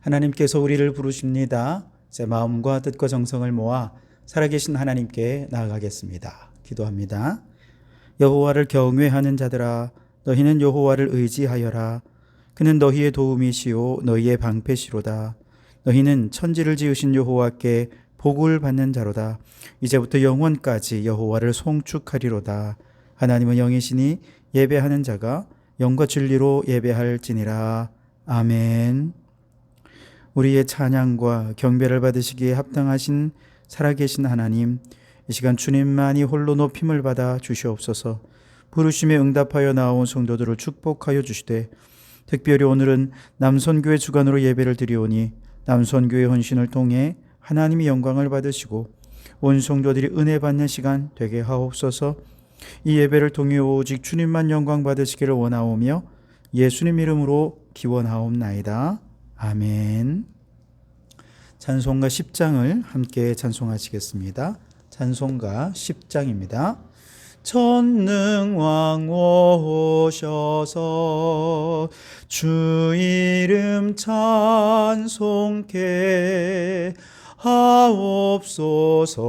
하나님께서 우리를 부르십니다. 제 마음과 뜻과 정성을 모아 살아계신 하나님께 나아가겠습니다. 기도합니다. 여호와를 경외하는 자들아, 너희는 여호와를 의지하여라. 그는 너희의 도움이시요 너희의 방패시로다. 너희는 천지를 지으신 여호와께 복을 받는 자로다. 이제부터 영원까지 여호와를 송축하리로다. 하나님은 영이시니 예배하는 자가 영과 진리로 예배할지니라. 아멘. 우리의 찬양과 경배를 받으시기에 합당하신 살아계신 하나님, 이 시간 주님만이 홀로 높임을 받아 주시옵소서. 부르심에 응답하여 나온 성도들을 축복하여 주시되, 특별히 오늘은 남선교회 주관으로 예배를 드리오니 남선교회 헌신을 통해 하나님이 영광을 받으시고 온 성도들이 은혜 받는 시간 되게 하옵소서. 이 예배를 통해 오직 주님만 영광 받으시기를 원하오며 예수님 이름으로 기원하옵나이다. 아멘. 찬송가 10장을 함께 찬송하시겠습니다. 찬송가 10장입니다. 전능왕 오셔서 주 이름 찬송케 하옵소서.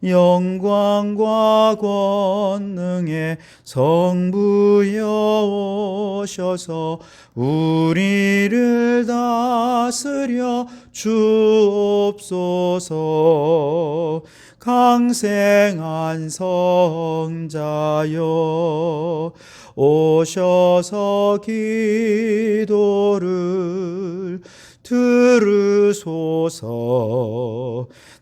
영광과 권능의 성부여 오셔서 우리를 다스려 주옵소서. 강생한 성자여 오셔서 기도를 들으소서.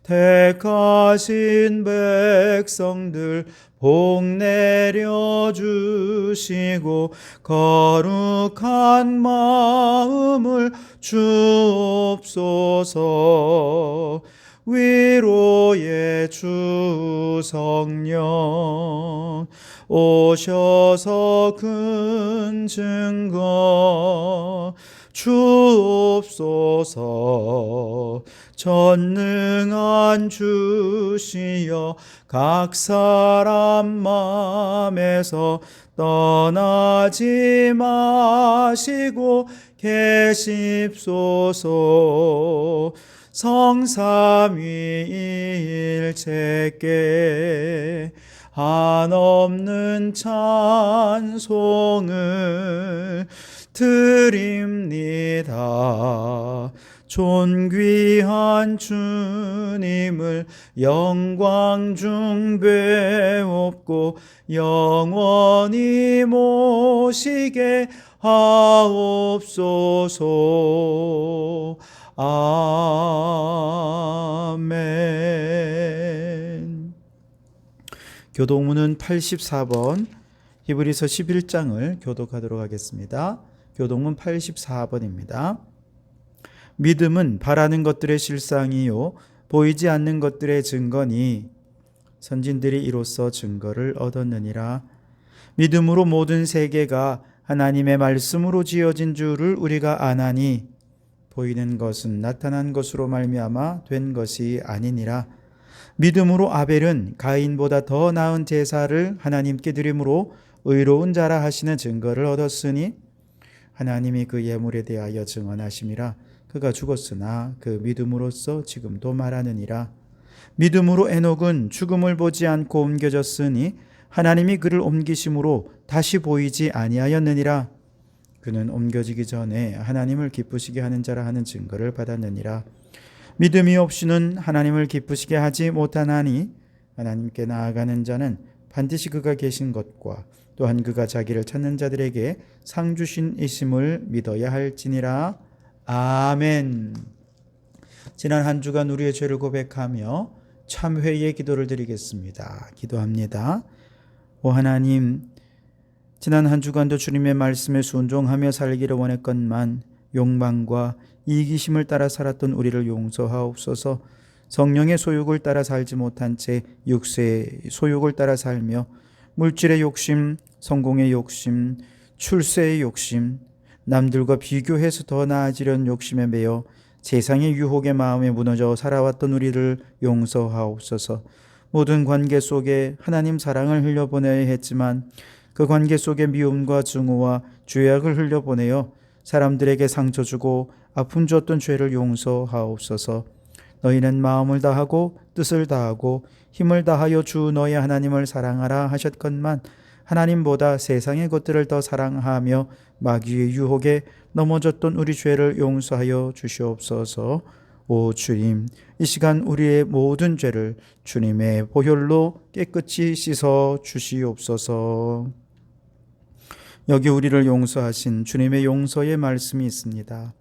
택하신 백성들 복 내려주시고 거룩한 마음을 주옵소서. 위로의 주 성령 오셔서 큰 증거 주옵소서. 전능한 주시여 각 사람 맘에서 떠나지 마시고 계십소서. 성삼위일체께 한없는 찬송을 드립니다. 존귀한 주님을 영광 중 배웁고 영원히 모시게 하옵소서. 아멘. 교독문은 84번, 히브리서 11장을 교독하도록 하겠습니다. 교독문 84번입니다. 믿음은 바라는 것들의 실상이요 보이지 않는 것들의 증거니 선진들이 이로써 증거를 얻었느니라. 믿음으로 모든 세계가 하나님의 말씀으로 지어진 줄을 우리가 아나니 보이는 것은 나타난 것으로 말미암아 된 것이 아니니라. 믿음으로 아벨은 가인보다 더 나은 제사를 하나님께 드림으로 의로운 자라 하시는 증거를 얻었으니 하나님이 그 예물에 대하여 증언하심이라. 그가 죽었으나 그 믿음으로써 지금도 말하느니라. 믿음으로 에녹은 죽음을 보지 않고 옮겨졌으니 하나님이 그를 옮기심으로 다시 보이지 아니하였느니라. 그는 옮겨지기 전에 하나님을 기쁘시게 하는 자라 하는 증거를 받았느니라. 믿음이 없이는 하나님을 기쁘시게 하지 못하나니 하나님께 나아가는 자는 반드시 그가 계신 것과 또한 그가 자기를 찾는 자들에게 상 주신 이심을 믿어야 할지니라. 아멘. 지난 한 주간 우리의 죄를 고백하며 참회의 기도를 드리겠습니다. 기도합니다. 오 하나님, 지난 한 주간도 주님의 말씀에 순종하며 살기를 원했건만 욕망과 이기심을 따라 살았던 우리를 용서하옵소서. 성령의 소욕을 따라 살지 못한 채 육세의 소욕을 따라 살며 물질의 욕심, 성공의 욕심, 출세의 욕심, 남들과 비교해서 더 나아지려는 욕심에 매여 세상의 유혹의 마음에 무너져 살아왔던 우리를 용서하옵소서. 모든 관계 속에 하나님 사랑을 흘려보내야 했지만 그 관계 속에 미움과 증오와 죄악을 흘려보내어 사람들에게 상처 주고 아픔 줬던 죄를 용서하옵소서. 너희는 마음을 다하고 뜻을 다하고 힘을 다하여 주 너희 하나님을 사랑하라 하셨건만 하나님보다 세상의 것들을 더 사랑하며 마귀의 유혹에 넘어졌던 우리 죄를 용서하여 주시옵소서. 오 주님, 이 시간 우리의 모든 죄를 주님의 보혈로 깨끗이 씻어 주시옵소서. 여기 우리를 용서하신 주님의 용서의 말씀이 있습니다.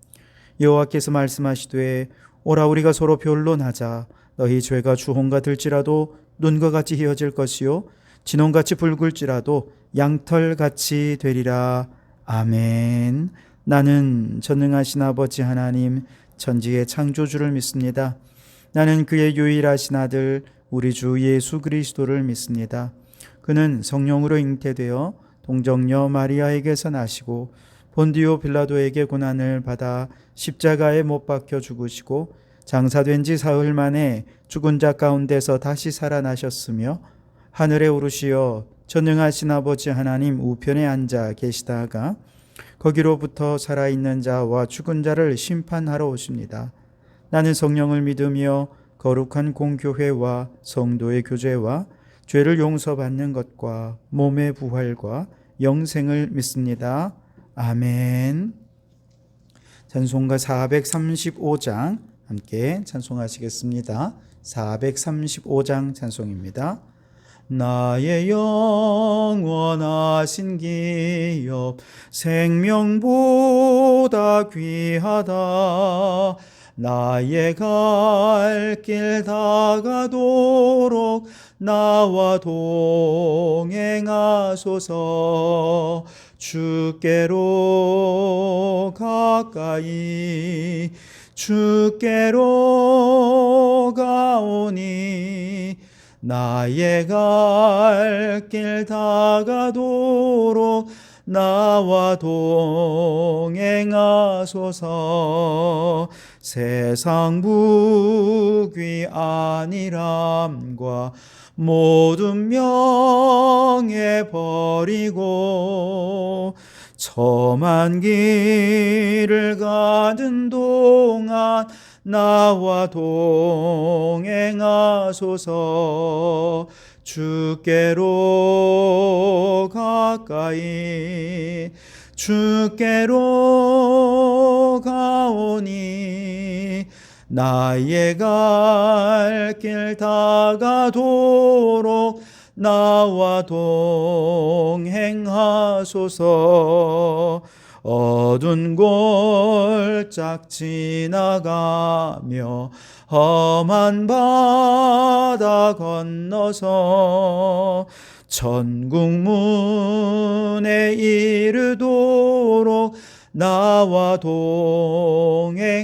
여호와께서 말씀하시되 오라 우리가 서로 변론하자. 너희 죄가 주홍과 들지라도 눈과 같이 희어질 것이요 진홍같이 붉을지라도 양털같이 되리라. 아멘. 나는 전능하신 아버지 하나님 천지의 창조주를 믿습니다. 나는 그의 유일하신 아들 우리 주 예수 그리스도를 믿습니다. 그는 성령으로 잉태되어 동정녀 마리아에게서 나시고 본디오 빌라도에게 고난을 받아 십자가에 못 박혀 죽으시고 장사된 지 사흘 만에 죽은 자 가운데서 다시 살아나셨으며 하늘에 오르시어 전능하신 아버지 하나님 우편에 앉아 계시다가 거기로부터 살아있는 자와 죽은 자를 심판하러 오십니다. 나는 성령을 믿으며 거룩한 공교회와 성도의 교제와 죄를 용서받는 것과 몸의 부활과 영생을 믿습니다. 아멘. 찬송가 435장 함께 찬송하시겠습니다. 435장 찬송입니다. 나의 영원하신 기업 생명보다 귀하다. 나의 갈 길 다가도록 나와 동행하소서. 주께로 가까이 주께로 가오니 나의 갈 길 다가도록 나와 동행하소서. 세상 부귀 안일함과 모든 명예 버리고 험한 길을 가는 동안 나와 동행하소서. 주께로 가까이 주께로 가오니 나의 갈 길 다가도록 나와 동행하소서. 어두운 골짝 지나가며 험한 바다 건너서 천국 문에 이르도록 나와 동행하소서.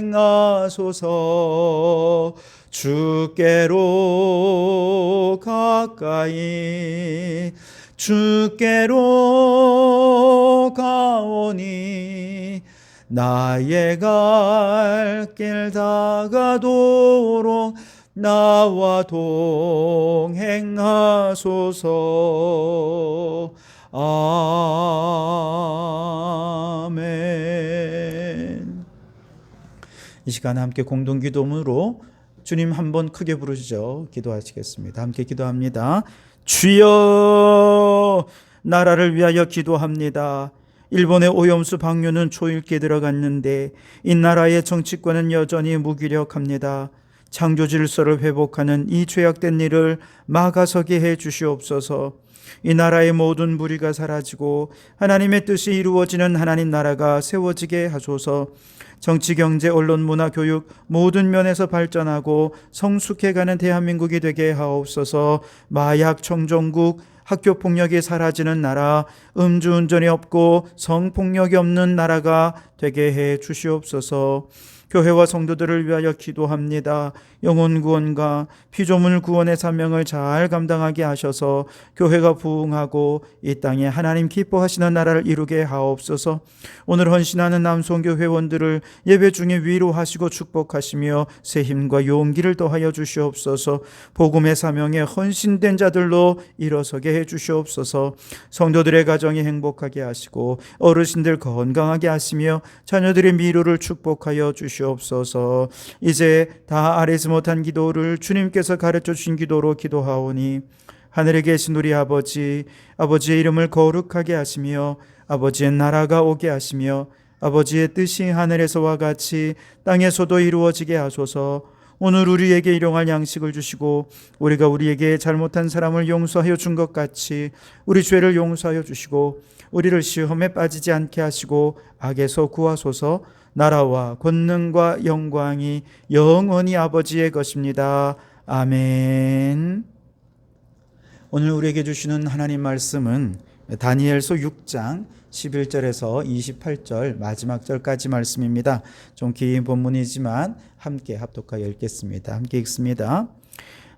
주께로 가까이 주께로 가오니 나의 갈 길 다가도록 나와 동행하소서. 아멘. 이 시간 함께 공동기도문으로 주님 한번 크게 부르시죠. 기도하시겠습니다. 함께 기도합니다. 주여, 나라를 위하여 기도합니다. 일본의 오염수 방류는 초읽게 들어갔는데 이 나라의 정치권은 여전히 무기력합니다. 창조 질서를 회복하는 이 죄악된 일을 막아서게 해 주시옵소서. 이 나라의 모든 무리가 사라지고 하나님의 뜻이 이루어지는 하나님 나라가 세워지게 하소서. 정치, 경제, 언론, 문화, 교육 모든 면에서 발전하고 성숙해가는 대한민국이 되게 하옵소서. 마약 청정국, 학교 폭력이 사라지는 나라, 음주운전이 없고 성폭력이 없는 나라가 되게 해 주시옵소서. 교회와 성도들을 위하여 기도합니다. 영혼 구원과 피조물 구원의 사명을 잘 감당하게 하셔서 교회가 부흥하고 이 땅에 하나님 기뻐하시는 나라를 이루게 하옵소서. 오늘 헌신하는 남송교 회원들을 예배 중에 위로하시고 축복하시며 새 힘과 용기를 더하여 주시옵소서. 복음의 사명에 헌신된 자들로 일어서게 해 주시옵소서. 성도들의 가정이 행복하게 하시고 어르신들 건강하게 하시며 자녀들의 미래를 축복하여 주시옵소서. 이제 다 아뢰지 못한 기도를 주님께서 가르쳐 주신 기도로 기도하오니 하늘에 계신 우리 아버지, 아버지의 이름을 거룩하게 하시며 아버지의 나라가 오게 하시며 아버지의 뜻이 하늘에서와 같이 땅에서도 이루어지게 하소서. 오늘 우리에게 일용할 양식을 주시고 우리가 우리에게 잘못한 사람을 용서하여 준 것 같이 우리 죄를 용서하여 주시고 우리를 시험에 빠지지 않게 하시고 악에서 구하소서. 나라와 권능과 영광이 영원히 아버지의 것입니다. 아멘. 오늘 우리에게 주시는 하나님 말씀은 다니엘서 6장 11절에서 28절 마지막 절까지 말씀입니다. 좀 긴 본문이지만 함께 합독하여 읽겠습니다. 함께 읽습니다.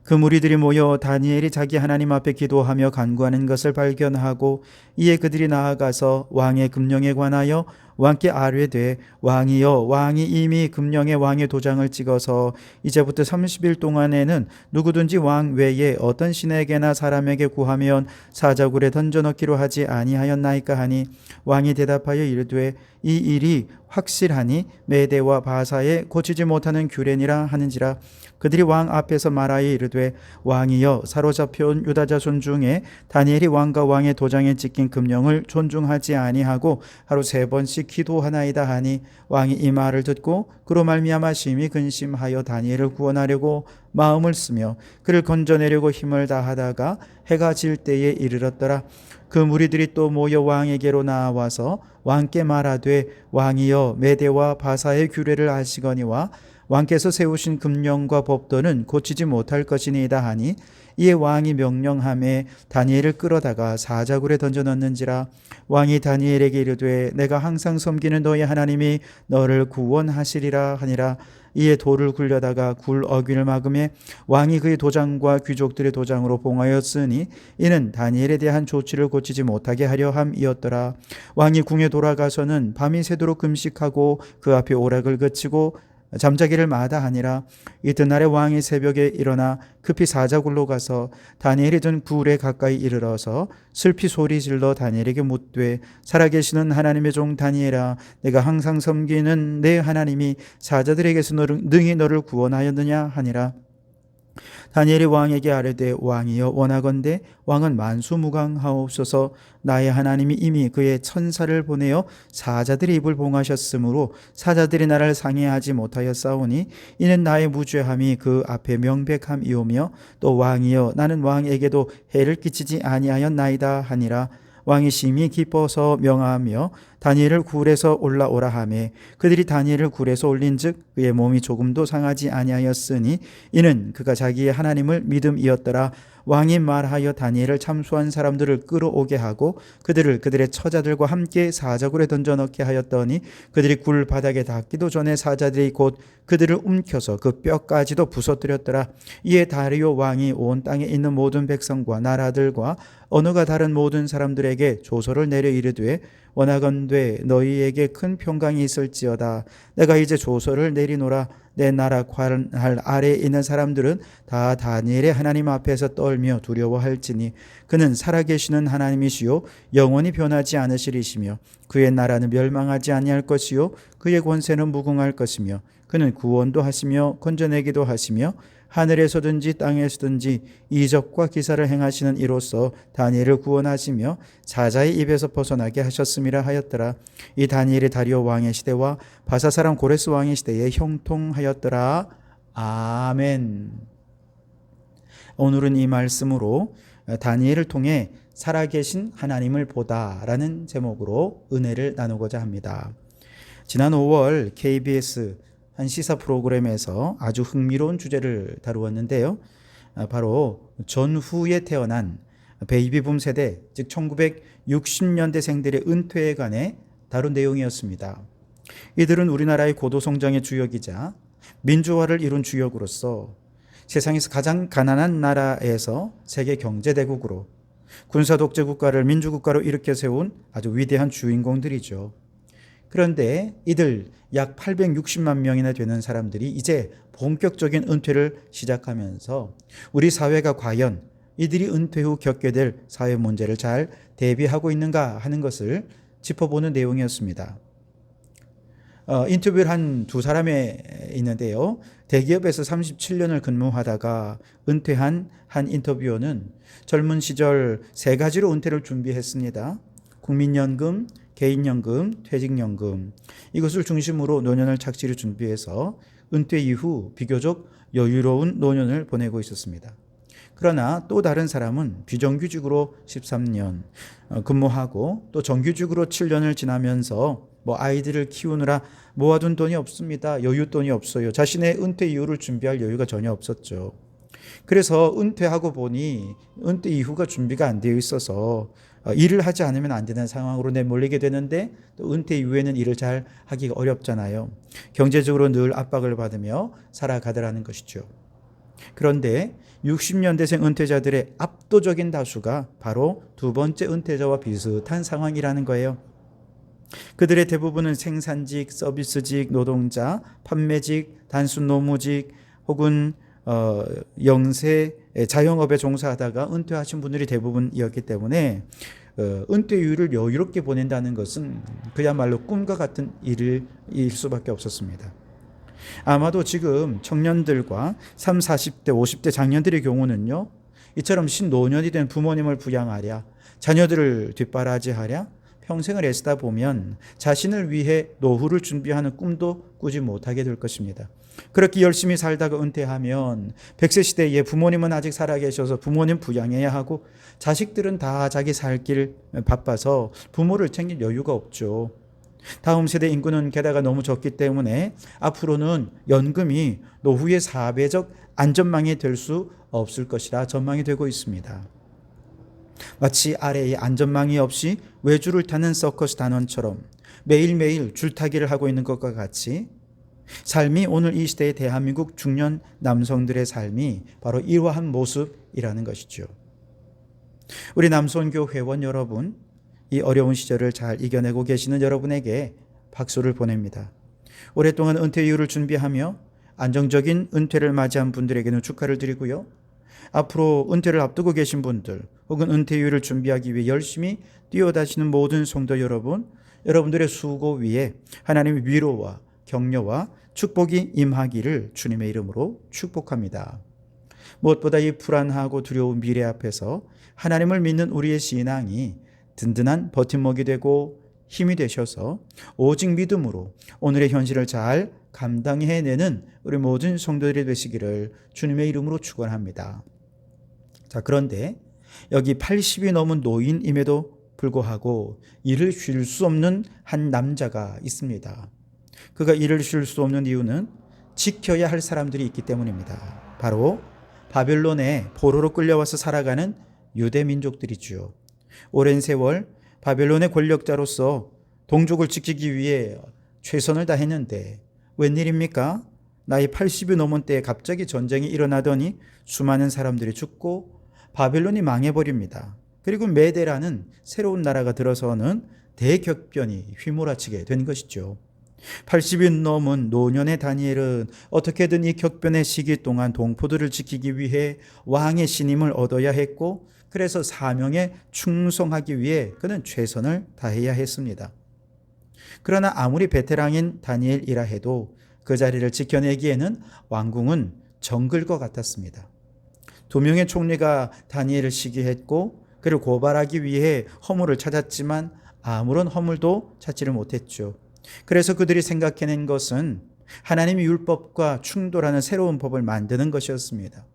그 무리들이 모여 다니엘이 자기 하나님 앞에 기도하며 간구하는 것을 발견하고 이에 그들이 나아가서 왕의 금령에 관하여 왕께 아뢰되 왕이여, 왕이 이미 금령에 왕의 도장을 찍어서 이제부터 30일 동안에는 누구든지 왕 외에 어떤 신에게나 사람에게 구하면 사자굴에 던져넣기로 하지 아니하였나이까 하니 왕이 대답하여 이르되 이 일이 확실하니 메대와 바사에 고치지 못하는 규례니라 하는지라. 그들이 왕 앞에서 말하여 이르되 왕이여, 사로잡혀온 유다 자손 중에 다니엘이 왕과 왕의 도장에 찍힌 금령을 존중하지 아니하고 하루 3번씩 기도하나이다 하니 왕이 이 말을 듣고 그로 말미암아 심히 근심하여 다니엘을 구원하려고 마음을 쓰며 그를 건져내려고 힘을 다하다가 해가 질 때에 이르렀더라. 그 무리들이 또 모여 왕에게로 나와서 왕께 말하되 왕이여, 메대와 바사의 규례를 아시거니와 왕께서 세우신 금령과 법도는 고치지 못할 것이니이다 하니 이에 왕이 명령하매 다니엘을 끌어다가 사자굴에 던져넣는지라. 왕이 다니엘에게 이르되 내가 항상 섬기는 너의 하나님이 너를 구원하시리라 하니라. 이에 돌을 굴려다가 굴 어귀를 막음에 왕이 그의 도장과 귀족들의 도장으로 봉하였으니 이는 다니엘에 대한 조치를 고치지 못하게 하려 함이었더라. 왕이 궁에 돌아가서는 밤이 새도록 금식하고 그 앞에 오락을 그치고 잠자기를 마다하니라. 이튿날에 왕이 새벽에 일어나 급히 사자굴로 가서 다니엘이 든 굴에 가까이 이르러서 슬피 소리질러 다니엘에게 묻되 살아계시는 하나님의 종 다니엘아, 내가 항상 섬기는 내 하나님이 사자들에게서 능히 너를 구원하였느냐 하니라. 다니엘이 왕에게 아뢰되 왕이여, 원하건대 왕은 만수무강하옵소서. 나의 하나님이 이미 그의 천사를 보내어 사자들의 입을 봉하셨으므로 사자들이 나를 상해하지 못하였사오니 이는 나의 무죄함이 그 앞에 명백함이오며 또 왕이여, 나는 왕에게도 해를 끼치지 아니하였나이다 하니라. 왕이 심히 기뻐서 명하며 다니엘을 굴에서 올라오라 하매 그들이 다니엘을 굴에서 올린즉 그의 몸이 조금도 상하지 아니하였으니 이는 그가 자기의 하나님을 믿음이었더라. 왕이 말하여 다니엘을 참수한 사람들을 끌어오게 하고 그들을 그들의 처자들과 함께 사자굴에 던져넣게 하였더니 그들이 굴 바닥에 닿기도 전에 사자들이 곧 그들을 움켜서 그 뼈까지도 부서뜨렸더라. 이에 다리오 왕이 온 땅에 있는 모든 백성과 나라들과 언어가 다른 모든 사람들에게 조서를 내려 이르되 원하건대 너희에게 큰 평강이 있을지어다. 내가 이제 조서를 내리노라. 내 나라 관할 아래에 있는 사람들은 다 다니엘의 하나님 앞에서 떨며 두려워할지니 그는 살아계시는 하나님이시요 영원히 변하지 않으시리시며 그의 나라는 멸망하지 아니할 것이요 그의 권세는 무궁할 것이며 그는 구원도 하시며 건져내기도 하시며 하늘에서든지 땅에서든지 이적과 기사를 행하시는 이로써 다니엘을 구원하시며 사자의 입에서 벗어나게 하셨음이라 하였더라. 이 다니엘이 다리오 왕의 시대와 바사 사람 고레스 왕의 시대에 형통하였더라. 아멘. 오늘은 이 말씀으로 다니엘을 통해 살아계신 하나님을 보다라는 제목으로 은혜를 나누고자 합니다. 지난 5월 KBS 한 시사 프로그램에서 아주 흥미로운 주제를 다루었는데요. 바로 전후에 태어난 베이비붐 세대, 즉 1960년대생들의 은퇴에 관해 다룬 내용이었습니다. 이들은 우리나라의 고도 성장의 주역이자 민주화를 이룬 주역으로서 세상에서 가장 가난한 나라에서 세계 경제대국으로 군사 독재 국가를 민주국가로 일으켜 세운 아주 위대한 주인공들이죠. 그런데 이들 약 860만 명이나 되는 사람들이 이제 본격적인 은퇴를 시작하면서 우리 사회가 과연 이들이 은퇴 후 겪게 될 사회 문제를 잘 대비하고 있는가 하는 것을 짚어보는 내용이었습니다. 인터뷰를 한 두 사람이 있는데요. 대기업에서 37년을 근무하다가 은퇴한 한 인터뷰어는 젊은 시절 세 가지로 은퇴를 준비했습니다. 국민연금, 개인연금, 퇴직연금, 이것을 중심으로 노년을 착실히 준비해서 은퇴 이후 비교적 여유로운 노년을 보내고 있었습니다. 그러나 또 다른 사람은 비정규직으로 13년 근무하고 또 정규직으로 7년을 지나면서 아이들을 키우느라 모아둔 돈이 없습니다. 여윳돈이 없어요. 자신의 은퇴 이후를 준비할 여유가 전혀 없었죠. 그래서 은퇴하고 보니 은퇴 이후가 준비가 안 되어 있어서 일을 하지 않으면 안 되는 상황으로 내몰리게 되는데 또 은퇴 이후에는 일을 잘 하기가 어렵잖아요. 경제적으로 늘 압박을 받으며 살아가더라는 것이죠. 그런데 60년대생 은퇴자들의 압도적인 다수가 바로 두 번째 은퇴자와 비슷한 상황이라는 거예요. 그들의 대부분은 생산직, 서비스직, 노동자, 판매직, 단순 노무직 혹은 영세, 자영업에 종사하다가 은퇴하신 분들이 대부분이었기 때문에 은퇴 이후를 여유롭게 보낸다는 것은 그야말로 꿈과 같은 일일 수밖에 없었습니다. 아마도 지금 청년들과 30, 40대, 50대 장년들의 경우는요, 이처럼 신노년이 된 부모님을 부양하랴, 자녀들을 뒷바라지하랴, 평생을 애쓰다 보면 자신을 위해 노후를 준비하는 꿈도 꾸지 못하게 될 것입니다. 그렇게 열심히 살다가 은퇴하면 100세 시대에 부모님은 아직 살아계셔서 부모님 부양해야 하고 자식들은 다 자기 살 길 바빠서 부모를 챙길 여유가 없죠. 다음 세대 인구는 게다가 너무 적기 때문에 앞으로는 연금이 노후의 사회적 안전망이 될 수 없을 것이라 전망이 되고 있습니다. 마치 아래에 안전망이 없이 외줄을 타는 서커스 단원처럼 매일매일 줄타기를 하고 있는 것과 같이 삶이 오늘 이 시대의 대한민국 중년 남성들의 삶이 바로 이러한 모습이라는 것이죠. 우리 남선교 회원 여러분, 이 어려운 시절을 잘 이겨내고 계시는 여러분에게 박수를 보냅니다. 오랫동안 은퇴 이후를 준비하며 안정적인 은퇴를 맞이한 분들에게는 축하를 드리고요. 앞으로 은퇴를 앞두고 계신 분들 혹은 은퇴 이후를 준비하기 위해 열심히 뛰어다니시는 모든 성도 여러분, 여러분들의 수고 위에 하나님의 위로와 격려와 축복이 임하기를 주님의 이름으로 축복합니다. 무엇보다 이 불안하고 두려운 미래 앞에서 하나님을 믿는 우리의 신앙이 든든한 버팀목이 되고 힘이 되셔서 오직 믿음으로 오늘의 현실을 잘 감당해내는 우리 모든 성도들이 되시기를 주님의 이름으로 축원합니다. 자, 그런데 여기 80이 넘은 노인임에도 불구하고 일을 쉴 수 없는 한 남자가 있습니다. 그가 일을 쉴 수 없는 이유는 지켜야 할 사람들이 있기 때문입니다. 바로 바벨론에 포로로 끌려와서 살아가는 유대 민족들이죠. 오랜 세월 바벨론의 권력자로서 동족을 지키기 위해 최선을 다했는데 웬일입니까? 나이 80이 넘은 때에 갑자기 전쟁이 일어나더니 수많은 사람들이 죽고 바벨론이 망해버립니다. 그리고 메대라는 새로운 나라가 들어서는 대격변이 휘몰아치게 된 것이죠. 80이 넘은 노년의 다니엘은 어떻게든 이 격변의 시기 동안 동포들을 지키기 위해 왕의 신임을 얻어야 했고, 그래서 사명에 충성하기 위해 그는 최선을 다해야 했습니다. 그러나 아무리 베테랑인 다니엘이라 해도 그 자리를 지켜내기에는 왕궁은 정글것 같았습니다. 두 명의 총리가 다니엘을 시기했고 그를 고발하기 위해 허물을 찾았지만 아무런 허물도 찾지를 못했죠. 그래서 그들이 생각해낸 것은 하나님의 율법과 충돌하는 새로운 법을 만드는 것이었습니다.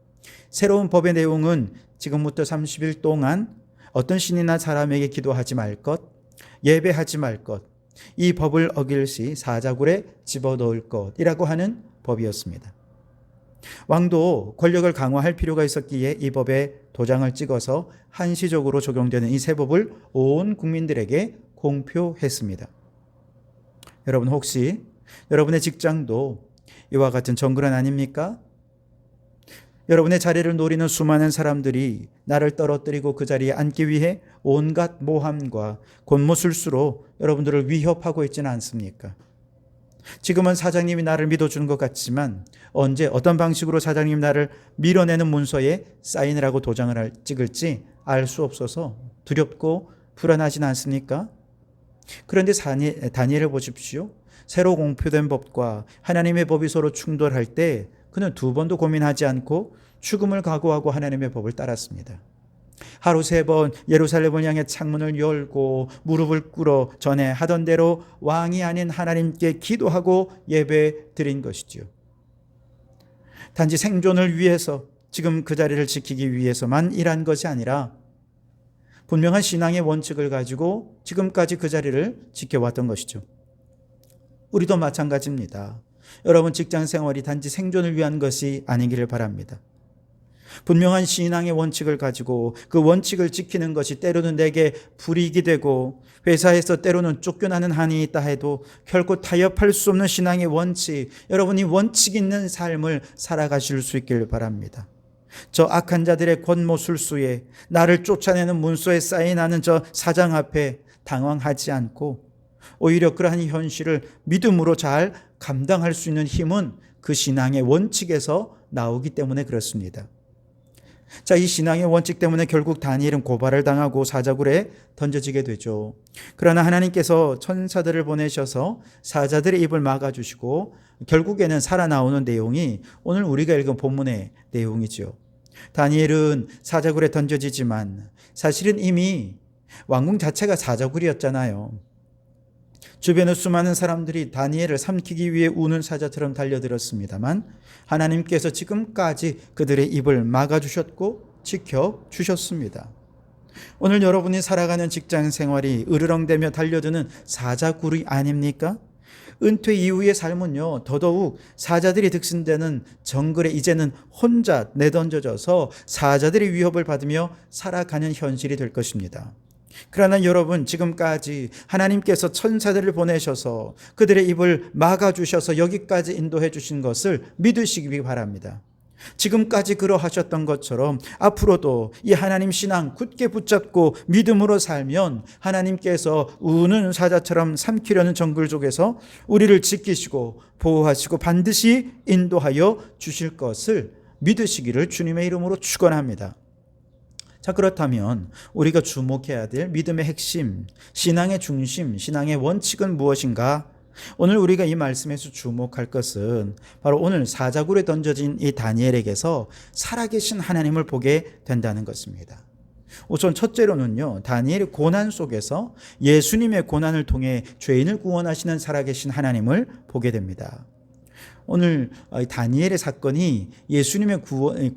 새로운 법의 내용은 지금부터 30일 동안 어떤 신이나 사람에게 기도하지 말 것, 예배하지 말 것, 이 법을 어길 시 사자굴에 집어넣을 것이라고 하는 법이었습니다. 왕도 권력을 강화할 필요가 있었기에 이 법에 도장을 찍어서 한시적으로 적용되는 이 새 법을 온 국민들에게 공표했습니다. 여러분 혹시 여러분의 직장도 이와 같은 정글은 아닙니까? 여러분의 자리를 노리는 수많은 사람들이 나를 떨어뜨리고 그 자리에 앉기 위해 온갖 모함과 권모술수로 여러분들을 위협하고 있지는 않습니까? 지금은 사장님이 나를 믿어주는 것 같지만 언제 어떤 방식으로 사장님 나를 밀어내는 문서에 사인을 하고 도장을 찍을지 알 수 없어서 두렵고 불안하진 않습니까? 그런데 다니엘을 보십시오. 새로 공표된 법과 하나님의 법이 서로 충돌할 때 그는 두 번도 고민하지 않고 죽음을 각오하고 하나님의 법을 따랐습니다. 하루 3번 예루살렘을 향해 창문을 열고 무릎을 꿇어 전에 하던 대로 왕이 아닌 하나님께 기도하고 예배 드린 것이지요. 단지 생존을 위해서 지금 그 자리를 지키기 위해서만 일한 것이 아니라 분명한 신앙의 원칙을 가지고 지금까지 그 자리를 지켜왔던 것이죠. 우리도 마찬가지입니다. 여러분 직장 생활이 단지 생존을 위한 것이 아니기를 바랍니다. 분명한 신앙의 원칙을 가지고 그 원칙을 지키는 것이 때로는 내게 불이익이 되고 회사에서 때로는 쫓겨나는 한이 있다 해도 결코 타협할 수 없는 신앙의 원칙, 여러분이 원칙 있는 삶을 살아가실 수 있기를 바랍니다. 저 악한 자들의 권모술수에 나를 쫓아내는 문서에 사인하는 저 사장 앞에 당황하지 않고 오히려 그러한 현실을 믿음으로 잘 감당할 수 있는 힘은 그 신앙의 원칙에서 나오기 때문에 그렇습니다. 자, 이 신앙의 원칙 때문에 결국 다니엘은 고발을 당하고 사자굴에 던져지게 되죠. 그러나 하나님께서 천사들을 보내셔서 사자들의 입을 막아주시고 결국에는 살아나오는 내용이 오늘 우리가 읽은 본문의 내용이죠. 다니엘은 사자굴에 던져지지만 사실은 이미 왕궁 자체가 사자굴이었잖아요. 주변의 수많은 사람들이 다니엘을 삼키기 위해 우는 사자처럼 달려들었습니다만 하나님께서 지금까지 그들의 입을 막아주셨고 지켜주셨습니다. 오늘 여러분이 살아가는 직장 생활이 으르렁대며 달려드는 사자굴이 아닙니까? 은퇴 이후의 삶은요, 더더욱 사자들이 득신되는 정글에 이제는 혼자 내던져져서 사자들의 위협을 받으며 살아가는 현실이 될 것입니다. 그러나 여러분 지금까지 하나님께서 천사들을 보내셔서 그들의 입을 막아주셔서 여기까지 인도해 주신 것을 믿으시기 바랍니다. 지금까지 그러하셨던 것처럼 앞으로도 이 하나님 신앙 굳게 붙잡고 믿음으로 살면 하나님께서 우는 사자처럼 삼키려는 정글족에서 우리를 지키시고 보호하시고 반드시 인도하여 주실 것을 믿으시기를 주님의 이름으로 축원합니다. 자, 그렇다면 우리가 주목해야 될 믿음의 핵심, 신앙의 중심, 신앙의 원칙은 무엇인가? 오늘 우리가 이 말씀에서 주목할 것은 바로 오늘 사자굴에 던져진 이 다니엘에게서 살아계신 하나님을 보게 된다는 것입니다. 우선 첫째로는요, 다니엘의 고난 속에서 예수님의 고난을 통해 죄인을 구원하시는 살아계신 하나님을 보게 됩니다. 오늘 다니엘의 사건이 예수님의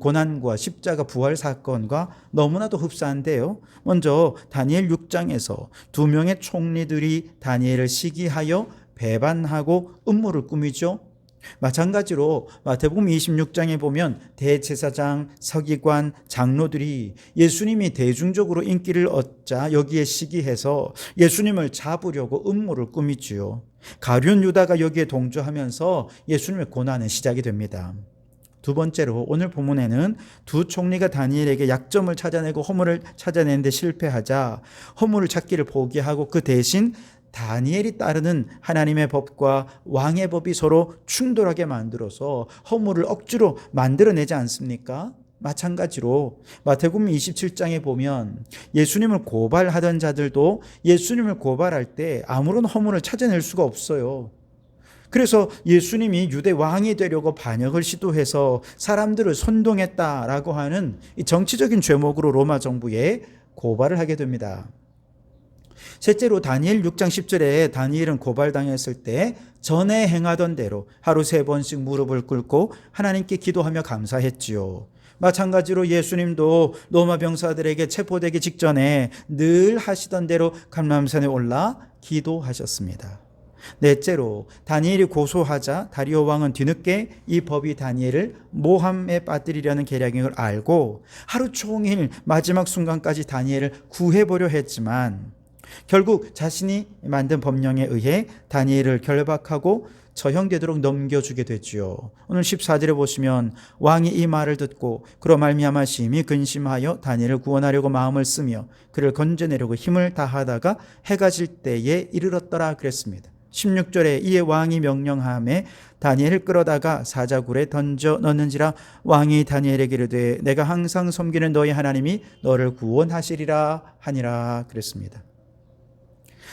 고난과 십자가 부활 사건과 너무나도 흡사한데요. 먼저 다니엘 6장에서 2명의 총리들이 다니엘을 시기하여 배반하고 음모를 꾸미죠. 마찬가지로 마태복음 26장에 보면 대제사장, 서기관, 장로들이 예수님이 대중적으로 인기를 얻자 여기에 시기해서 예수님을 잡으려고 음모를 꾸미지요. 가룟 유다가 여기에 동조하면서 예수님의 고난은 시작이 됩니다. 두 번째로 오늘 본문에는 두 총리가 다니엘에게 약점을 찾아내고 허물을 찾아내는데 실패하자 허물을 찾기를 포기하고 그 대신 다니엘이 따르는 하나님의 법과 왕의 법이 서로 충돌하게 만들어서 허물을 억지로 만들어내지 않습니까? 마찬가지로 마태복음 27장에 보면 예수님을 고발하던 자들도 예수님을 고발할 때 아무런 허물을 찾아낼 수가 없어요. 그래서 예수님이 유대 왕이 되려고 반역을 시도해서 사람들을 선동했다라고 하는 이 정치적인 죄목으로 로마 정부에 고발을 하게 됩니다. 셋째로 다니엘 6장 10절에 다니엘은 고발당했을 때 전에 행하던 대로 하루 3번씩 무릎을 꿇고 하나님께 기도하며 감사했지요. 마찬가지로 예수님도 로마 병사들에게 체포되기 직전에 늘 하시던 대로 감람산에 올라 기도하셨습니다. 넷째로 다니엘이 고소하자 다리오 왕은 뒤늦게 이 법이 다니엘을 모함에 빠뜨리려는 계략인 걸 알고 하루 종일 마지막 순간까지 다니엘을 구해보려 했지만 결국 자신이 만든 법령에 의해 다니엘을 결박하고 처형되도록 넘겨주게 됐지요. 오늘 14절에 보시면 왕이 이 말을 듣고 그로 말미암아 심히 근심하여 다니엘을 구원하려고 마음을 쓰며 그를 건져내려고 힘을 다하다가 해가 질 때에 이르렀더라 그랬습니다. 16절에 이에 왕이 명령하매 다니엘을 끌어다가 사자굴에 던져 넣는지라 왕이 다니엘에게 이르되 내가 항상 섬기는 너희 하나님이 너를 구원하시리라 하니라 그랬습니다.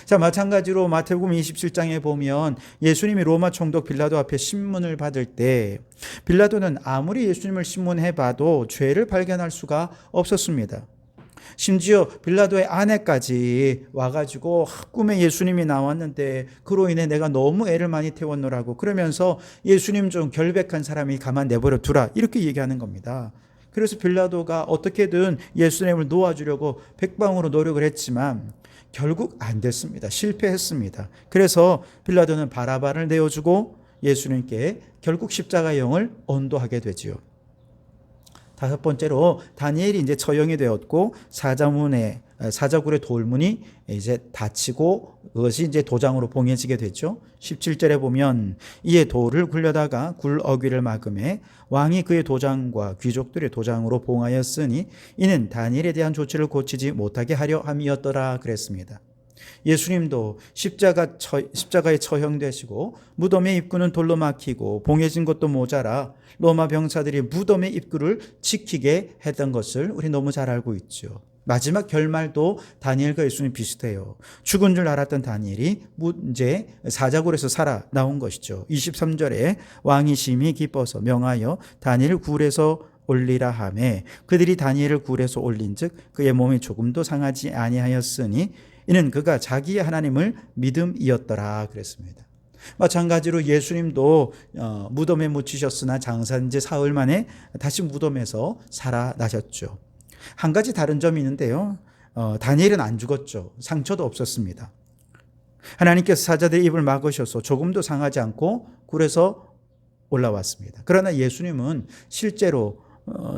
자, 마찬가지로 마태복음 27장에 보면 예수님이 로마 총독 빌라도 앞에 신문을 받을 때 빌라도는 아무리 예수님을 신문해봐도 죄를 발견할 수가 없었습니다. 심지어 빌라도의 아내까지 와가지고 꿈에 예수님이 나왔는데 그로 인해 내가 너무 애를 많이 태웠노라고 그러면서 예수님 좀 결백한 사람이 가만 내버려 두라 이렇게 얘기하는 겁니다. 그래서 빌라도가 어떻게든 예수님을 놓아주려고 백방으로 노력을 했지만 결국 안 됐습니다. 실패했습니다. 그래서 빌라도는 바라바를 내어주고 예수님께 결국 십자가형을 언도하게 되지요. 다섯 번째로 다니엘이 이제 처형이 되었고 사자굴의 돌문이 이제 닫히고 그것이 이제 도장으로 봉해지게 됐죠. 17절에 보면 이에 돌을 굴려다가 굴 어귀를 막음에 왕이 그의 도장과 귀족들의 도장으로 봉하였으니 이는 다니엘에 대한 조치를 고치지 못하게 하려 함이었더라 그랬습니다. 예수님도 십자가에 처형되시고 무덤의 입구는 돌로 막히고 봉해진 것도 모자라 로마 병사들이 무덤의 입구를 지키게 했던 것을 우리 너무 잘 알고 있죠. 마지막 결말도 다니엘과 예수님 비슷해요. 죽은 줄 알았던 다니엘이 이제 사자굴에서 살아나온 것이죠. 23절에 왕이 심히 기뻐서 명하여 다니엘을 굴에서 올리라 하매 그들이 다니엘을 굴에서 올린즉 그의 몸이 조금도 상하지 아니하였으니 이는 그가 자기의 하나님을 믿음이었더라 그랬습니다. 마찬가지로 예수님도 무덤에 묻히셨으나 장사한 지 사흘 만에 다시 무덤에서 살아나셨죠. 한 가지 다른 점이 있는데요. 다니엘은 안 죽었죠. 상처도 없었습니다. 하나님께서 사자들의 입을 막으셔서 조금도 상하지 않고 굴에서 올라왔습니다. 그러나 예수님은 실제로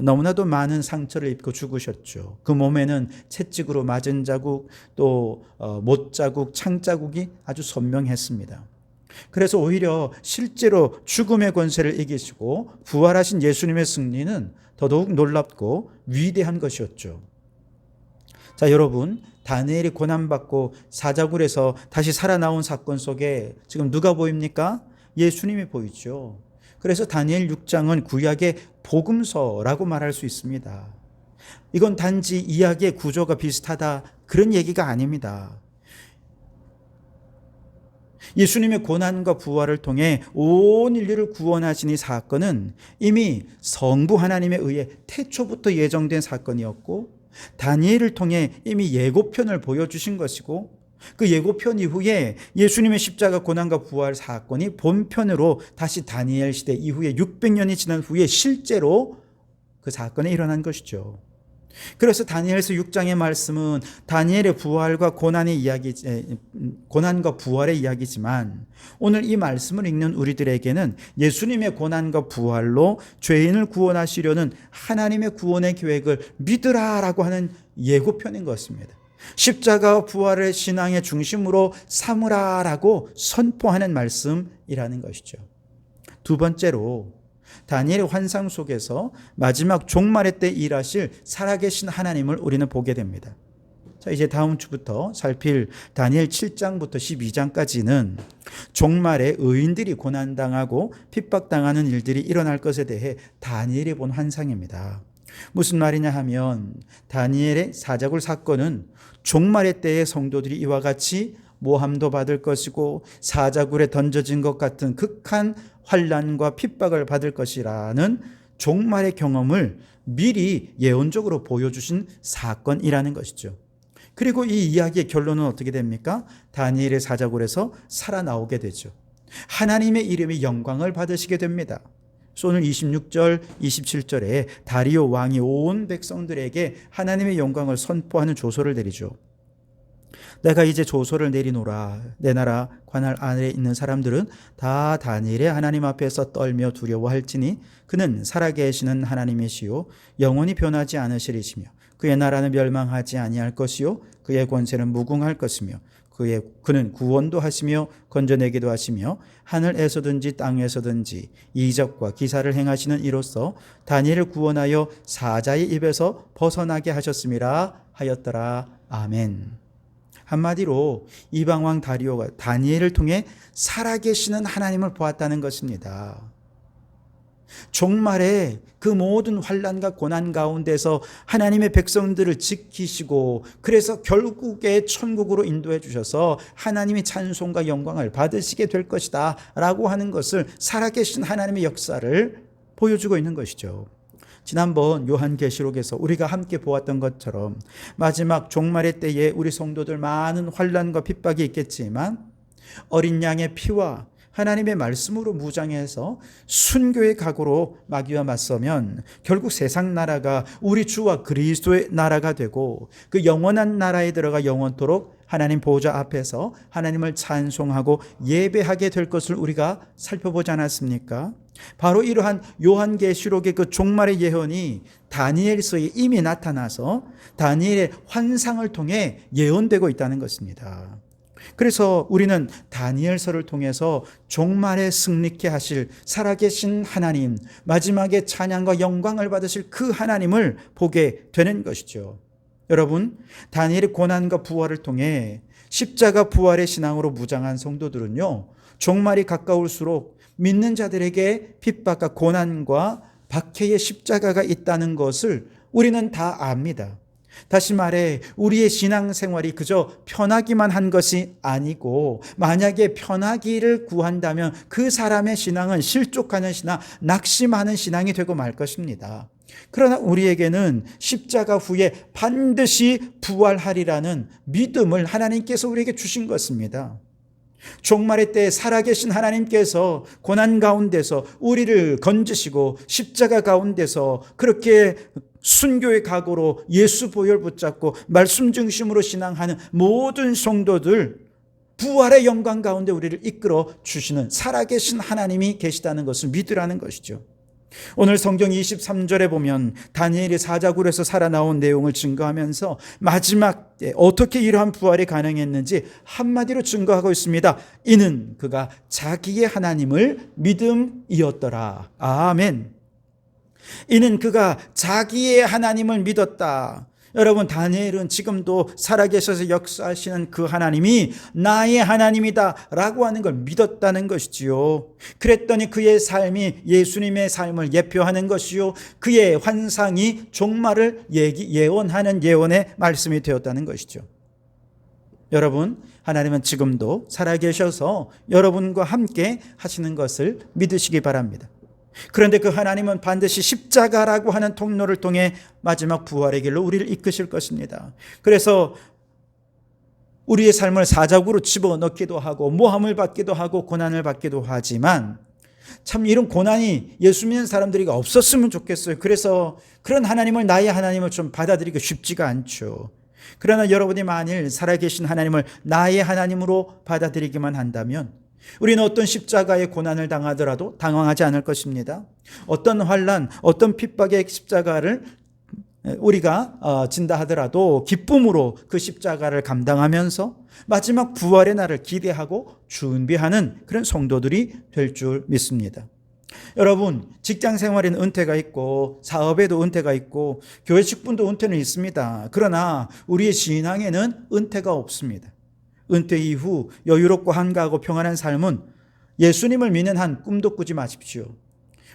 너무나도 많은 상처를 입고 죽으셨죠. 그 몸에는 채찍으로 맞은 자국, 또 못자국, 창자국이 아주 선명했습니다. 그래서 오히려 실제로 죽음의 권세를 이기시고 부활하신 예수님의 승리는 더더욱 놀랍고 위대한 것이었죠. 자, 여러분, 다니엘이 고난받고 사자굴에서 다시 살아나온 사건 속에 지금 누가 보입니까? 예수님이 보이죠. 그래서 다니엘 6장은 구약의 복음서라고 말할 수 있습니다. 이건 단지 이야기의 구조가 비슷하다 그런 얘기가 아닙니다. 예수님의 고난과 부활을 통해 온 인류를 구원하신 이 사건은 이미 성부 하나님에 의해 태초부터 예정된 사건이었고 다니엘을 통해 이미 예고편을 보여주신 것이고 그 예고편 이후에 예수님의 십자가 고난과 부활 사건이 본편으로 다시 다니엘 시대 이후에 600년이 지난 후에 실제로 그 사건이 일어난 것이죠. 그래서 다니엘서 6장의 말씀은 다니엘의 부활과 고난과 부활의 이야기지만 오늘 이 말씀을 읽는 우리들에게는 예수님의 고난과 부활로 죄인을 구원하시려는 하나님의 구원의 계획을 믿으라라고 하는 예고편인 것입니다. 십자가와 부활을 신앙의 중심으로 삼으라라고 선포하는 말씀이라는 것이죠. 두 번째로 다니엘의 환상 속에서 마지막 종말의 때 일하실 살아계신 하나님을 우리는 보게 됩니다. 자, 이제 다음 주부터 살필 다니엘 7장부터 12장까지는 종말에 의인들이 고난당하고 핍박당하는 일들이 일어날 것에 대해 다니엘이 본 환상입니다. 무슨 말이냐 하면 다니엘의 사자굴 사건은 종말의 때의 성도들이 이와 같이 모함도 받을 것이고 사자굴에 던져진 것 같은 극한 환난과 핍박을 받을 것이라는 종말의 경험을 미리 예언적으로 보여주신 사건이라는 것이죠. 그리고 이 이야기의 결론은 어떻게 됩니까? 다니엘의 사자굴에서 살아나오게 되죠. 하나님의 이름이 영광을 받으시게 됩니다. 오늘 26절, 27절에 다리오 왕이 온 백성들에게 하나님의 영광을 선포하는 조서를 내리죠. 내가 이제 조서를 내리노라. 내 나라 관할 안에 있는 사람들은 다 다니엘의 하나님 앞에서 떨며 두려워할지니 그는 살아계시는 하나님이시요 영원히 변하지 않으시리시며 그의 나라는 멸망하지 아니할 것이요 그의 권세는 무궁할 것이며 그는 구원도 하시며 건져내기도 하시며 하늘에서든지 땅에서든지 이적과 기사를 행하시는 이로써 다니엘을 구원하여 사자의 입에서 벗어나게 하셨음이라 하였더라. 아멘. 한마디로 이방왕 다리오가 다니엘을 통해 살아계시는 하나님을 보았다는 것입니다. 종말에 그 모든 환난과 고난 가운데서 하나님의 백성들을 지키시고 그래서 결국에 천국으로 인도해 주셔서 하나님이 찬송과 영광을 받으시게 될 것이다 라고 하는 것을 살아계신 하나님의 역사를 보여주고 있는 것이죠. 지난번 요한계시록에서 우리가 함께 보았던 것처럼 마지막 종말의 때에 우리 성도들 많은 환난과 핍박이 있겠지만 어린 양의 피와 하나님의 말씀으로 무장해서 순교의 각오로 마귀와 맞서면 결국 세상 나라가 우리 주와 그리스도의 나라가 되고 그 영원한 나라에 들어가 영원토록 하나님 보좌 앞에서 하나님을 찬송하고 예배하게 될 것을 우리가 살펴보지 않았습니까? 바로 이러한 요한계시록의 그 종말의 예언이 다니엘서에 이미 나타나서 다니엘의 환상을 통해 예언되고 있다는 것입니다. 그래서 우리는 다니엘서를 통해서 종말에 승리케 하실 살아계신 하나님, 마지막에 찬양과 영광을 받으실 그 하나님을 보게 되는 것이죠. 여러분, 다니엘의 고난과 부활을 통해 십자가 부활의 신앙으로 무장한 성도들은요, 종말이 가까울수록 믿는 자들에게 핍박과 고난과 박해의 십자가가 있다는 것을 우리는 다 압니다. 다시 말해 우리의 신앙생활이 그저 편하기만 한 것이 아니고 만약에 편하기를 구한다면 그 사람의 신앙은 실족하는 신앙, 낙심하는 신앙이 되고 말 것입니다. 그러나 우리에게는 십자가 후에 반드시 부활하리라는 믿음을 하나님께서 우리에게 주신 것입니다. 종말의 때에 살아계신 하나님께서 고난 가운데서 우리를 건지시고 십자가 가운데서 그렇게 순교의 각오로 예수 보혈 붙잡고 말씀 중심으로 신앙하는 모든 성도들 부활의 영광 가운데 우리를 이끌어 주시는 살아계신 하나님이 계시다는 것을 믿으라는 것이죠. 오늘 성경 23절에 보면 다니엘이 사자굴에서 살아나온 내용을 증거하면서 마지막 때 어떻게 이러한 부활이 가능했는지 한마디로 증거하고 있습니다. 이는 그가 자기의 하나님을 믿음이었더라. 아멘. 이는 그가 자기의 하나님을 믿었다. 여러분, 다니엘은 지금도 살아계셔서 역사하시는 그 하나님이 나의 하나님이다 라고 하는 걸 믿었다는 것이지요. 그랬더니 그의 삶이 예수님의 삶을 예표하는 것이요, 그의 환상이 종말을 예언하는 예언의 말씀이 되었다는 것이죠. 여러분, 하나님은 지금도 살아계셔서 여러분과 함께 하시는 것을 믿으시기 바랍니다. 그런데 그 하나님은 반드시 십자가라고 하는 통로를 통해 마지막 부활의 길로 우리를 이끄실 것입니다. 그래서 우리의 삶을 사자구로 집어넣기도 하고 모함을 받기도 하고 고난을 받기도 하지만 참 이런 고난이 예수 믿는 사람들이 없었으면 좋겠어요. 그래서 그런 하나님을, 나의 하나님을 좀 받아들이기 쉽지가 않죠. 그러나 여러분이 만일 살아계신 하나님을 나의 하나님으로 받아들이기만 한다면 우리는 어떤 십자가의 고난을 당하더라도 당황하지 않을 것입니다. 어떤 환난, 어떤 핍박의 십자가를 우리가 진다 하더라도 기쁨으로 그 십자가를 감당하면서 마지막 부활의 날을 기대하고 준비하는 그런 성도들이 될 줄 믿습니다. 여러분, 직장 생활에는 은퇴가 있고 사업에도 은퇴가 있고 교회 직분도 은퇴는 있습니다. 그러나 우리의 신앙에는 은퇴가 없습니다. 은퇴 이후 여유롭고 한가하고 평안한 삶은 예수님을 믿는 한 꿈도 꾸지 마십시오.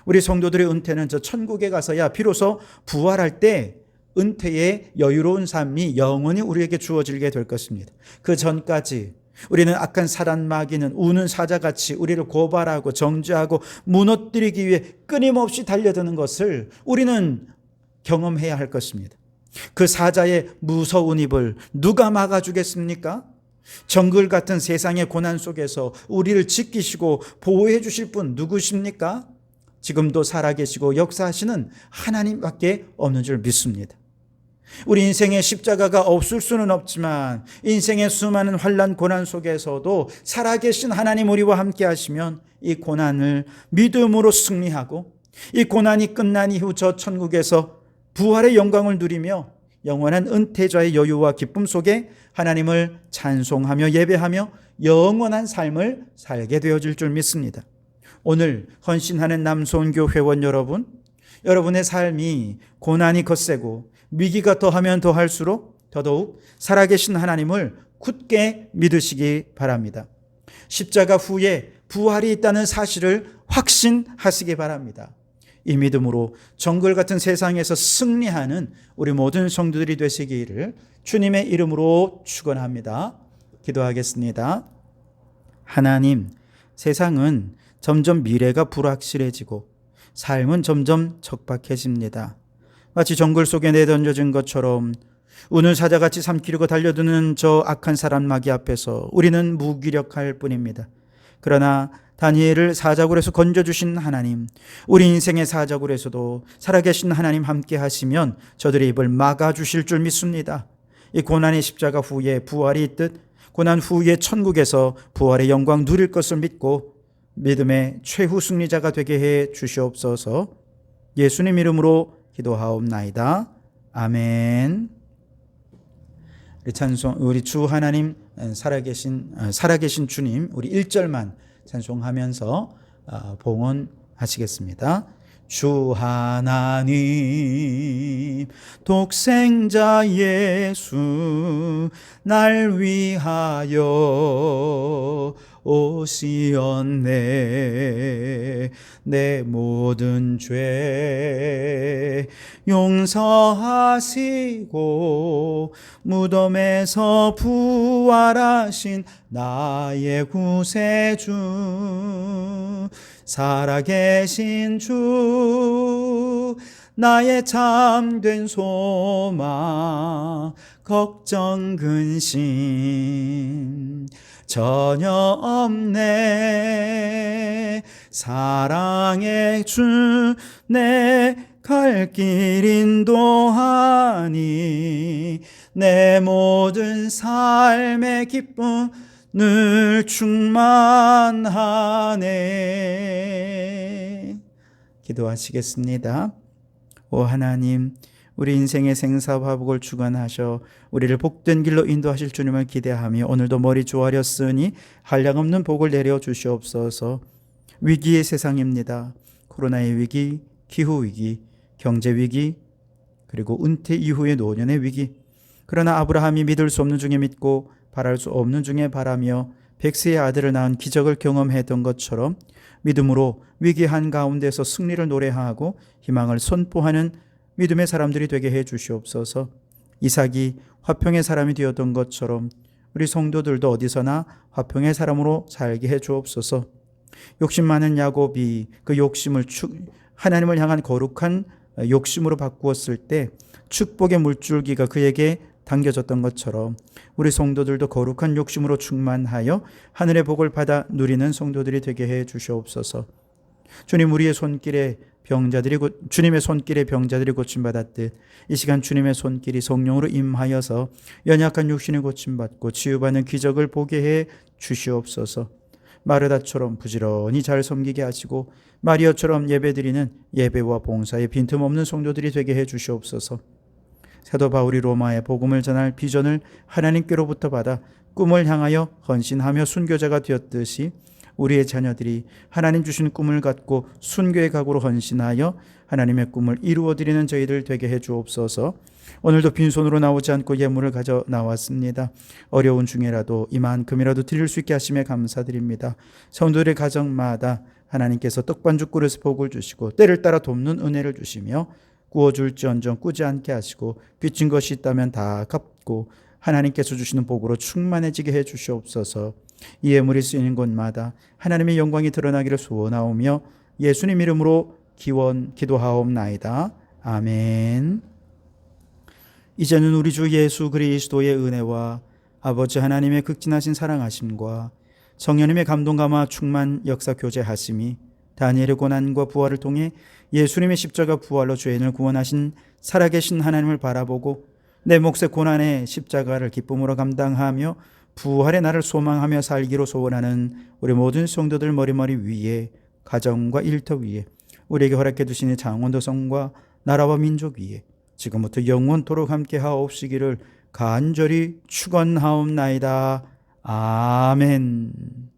우리 성도들의 은퇴는 저 천국에 가서야 비로소 부활할 때 은퇴의 여유로운 삶이 영원히 우리에게 주어지게 될 것입니다. 그 전까지 우리는 악한 사단 마귀는 우는 사자같이 우리를 고발하고 정죄하고 무너뜨리기 위해 끊임없이 달려드는 것을 우리는 경험해야 할 것입니다. 그 사자의 무서운 입을 누가 막아주겠습니까? 정글 같은 세상의 고난 속에서 우리를 지키시고 보호해 주실 분 누구십니까? 지금도 살아계시고 역사하시는 하나님밖에 없는 줄 믿습니다. 우리 인생에 십자가가 없을 수는 없지만 인생의 수많은 환난 고난 속에서도 살아계신 하나님 우리와 함께 하시면 이 고난을 믿음으로 승리하고 이 고난이 끝난 이후 저 천국에서 부활의 영광을 누리며 영원한 은퇴자의 여유와 기쁨 속에 하나님을 찬송하며 예배하며 영원한 삶을 살게 되어질 줄 믿습니다. 오늘 헌신하는 남소원교 회원 여러분, 여러분의 삶이 고난이 거세고 위기가 더하면 더할수록 더더욱 살아계신 하나님을 굳게 믿으시기 바랍니다. 십자가 후에 부활이 있다는 사실을 확신하시기 바랍니다. 이 믿음으로 정글 같은 세상에서 승리하는 우리 모든 성도들이 되시기를 주님의 이름으로 축원합니다. 기도하겠습니다. 하나님, 세상은 점점 미래가 불확실해지고 삶은 점점 척박해집니다. 마치 정글 속에 내던져진 것처럼 우는 사자같이 삼키려고 달려드는 저 악한 사람 마귀 앞에서 우리는 무기력할 뿐입니다. 그러나 다니엘을 사자굴에서 건져주신 하나님, 우리 인생의 사자굴에서도 살아계신 하나님 함께 하시면 저들의 입을 막아주실 줄 믿습니다. 이 고난의 십자가 후에 부활이 있듯 고난 후에 천국에서 부활의 영광 누릴 것을 믿고 믿음의 최후 승리자가 되게 해 주시옵소서. 예수님 이름으로 기도하옵나이다. 아멘. 우리 주 하나님 살아계신 주님, 우리 1절만 찬송하면서 봉헌하시겠습니다. 주 하나님 독생자 예수 날 위하여 오시었네. 내 모든 죄 용서하시고 무덤에서 부활하신 나의 구세주, 살아계신 주, 나의 참된 소망, 걱정 근심 전혀 없네. 사랑의 주 내 갈 길 인도하니 내 모든 삶의 기쁨 늘 충만하네. 기도하시겠습니다. 오 하나님, 우리 인생의 생사화복을 주관하셔 우리를 복된 길로 인도하실 주님을 기대하며 오늘도 머리 조아렸으니 한량없는 복을 내려 주시옵소서. 위기의 세상입니다. 코로나의 위기, 기후위기, 경제위기, 그리고 은퇴 이후의 노년의 위기. 그러나 아브라함이 믿을 수 없는 중에 믿고 바랄 수 없는 중에 바라며 백세의 아들을 낳은 기적을 경험했던 것처럼 믿음으로 위기 한가운데서 승리를 노래하고 희망을 선포하는 믿음의 사람들이 되게 해 주시옵소서. 이삭이 화평의 사람이 되었던 것처럼 우리 성도들도 어디서나 화평의 사람으로 살게 해 주옵소서. 욕심 많은 야곱이 그 욕심을 하나님을 향한 거룩한 욕심으로 바꾸었을 때 축복의 물줄기가 그에게 당겨졌던 것처럼 우리 성도들도 거룩한 욕심으로 충만하여 하늘의 복을 받아 누리는 성도들이 되게 해 주시옵소서. 주님, 우리의 손길에 주님의 손길에 병자들이 고침받았듯 이 시간 주님의 손길이 성령으로 임하여서 연약한 육신이 고침받고 치유받는 기적을 보게 해 주시옵소서. 마르다처럼 부지런히 잘 섬기게 하시고 마리아처럼 예배드리는 예배와 봉사에 빈틈없는 성도들이 되게 해 주시옵소서. 사도 바울이 로마에 복음을 전할 비전을 하나님께로부터 받아 꿈을 향하여 헌신하며 순교자가 되었듯이 우리의 자녀들이 하나님 주신 꿈을 갖고 순교의 각오로 헌신하여 하나님의 꿈을 이루어드리는 저희들 되게 해 주옵소서. 오늘도 빈손으로 나오지 않고 예물을 가져 나왔습니다. 어려운 중에라도 이만큼이라도 드릴 수 있게 하심에 감사드립니다. 성도들의 가정마다 하나님께서 떡반죽 그릇에 복을 주시고 때를 따라 돕는 은혜를 주시며 구워줄지언정 꾸지 않게 하시고 빚진 것이 있다면 다 갚고 하나님께서 주시는 복으로 충만해지게 해 주시옵소서. 이 예물이 쓰이는 곳마다 하나님의 영광이 드러나기를 소원하오며 예수님 이름으로 기도하옵나이다. 아멘. 이제는 우리 주 예수 그리스도의 은혜와 아버지 하나님의 극진하신 사랑하심과 성령님의 감동 감화 충만 역사 교제하심이 다니엘의 고난과 부활을 통해 예수님의 십자가 부활로 죄인을 구원하신 살아계신 하나님을 바라보고 내 몫의 고난의 십자가를 기쁨으로 감당하며 부활의 날을 소망하며 살기로 소원하는 우리 모든 성도들 머리머리 위에, 가정과 일터 위에, 우리에게 허락해 두신 장원도성과 나라와 민족 위에, 지금부터 영원토록 함께 하옵시기를 간절히 축원하옵나이다. 아멘.